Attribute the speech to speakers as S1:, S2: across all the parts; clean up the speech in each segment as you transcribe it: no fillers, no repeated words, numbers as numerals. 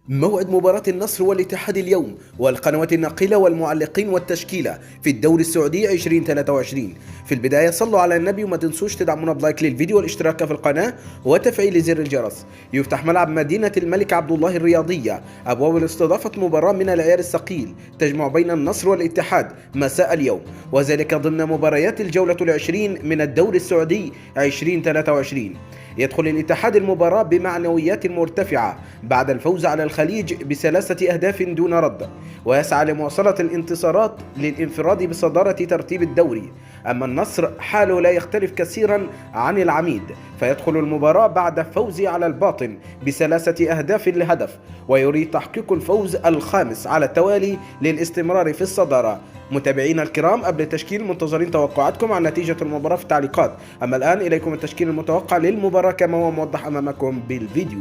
S1: موعد مباراة النصر والاتحاد اليوم، والقنوات الناقلة والمعلقين والتشكيلة في الدوري السعودي 2023. في البداية صلوا على النبي وما تنسوش تدعمونا بلايك للفيديو والاشتراك في القناة وتفعيل زر الجرس. يفتح ملعب مدينة الملك عبد الله الرياضية أبواب لاستضافة مباراة من العيار الثقيل تجمع بين النصر والاتحاد مساء اليوم، وذلك ضمن مباريات الجولة العشرين من الدوري السعودي 2023. يدخل الاتحاد المباراة بمعنويات مرتفعة بعد الفوز على الخليج ب3 أهداف دون رد، ويسعى لمواصلة الانتصارات للانفراد بصدارة ترتيب الدوري. أما النصر حاله لا يختلف كثيرا عن العميد، فيدخل المباراة بعد فوزه على الباطن ب3 أهداف لهدف، ويريد تحقيق الفوز الخامس على التوالي للاستمرار في الصدارة. متابعينا الكرام، قبل التشكيل منتظرين توقعاتكم عن نتيجة المباراة في التعليقات. أما الآن إليكم التشكيل المتوقع للمباراة كما هو موضح أمامكم بالفيديو.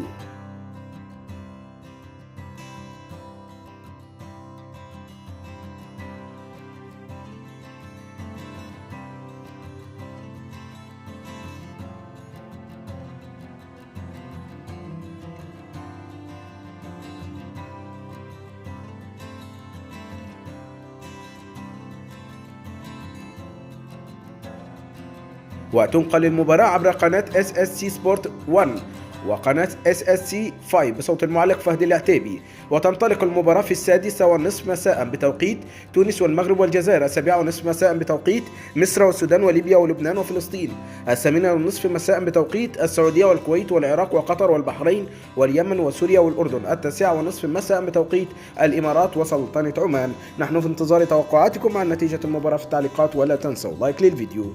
S1: وتنقل المباراة عبر قناة SSC سبورت 1 وقناة SSC 5 بصوت المعلق فهد العتيبي. وتنطلق المباراة في 6:30 مساء بتوقيت تونس والمغرب والجزائر، 7:30 مساء بتوقيت مصر والسودان وليبيا ولبنان وفلسطين، 8:30 مساء بتوقيت السعودية والكويت والعراق وقطر والبحرين واليمن وسوريا والأردن، 9:30 مساء بتوقيت الإمارات وسلطنة عمان. نحن في انتظار توقعاتكم عن نتيجة المباراة في التعليقات، ولا تنسوا لايك للفيديو.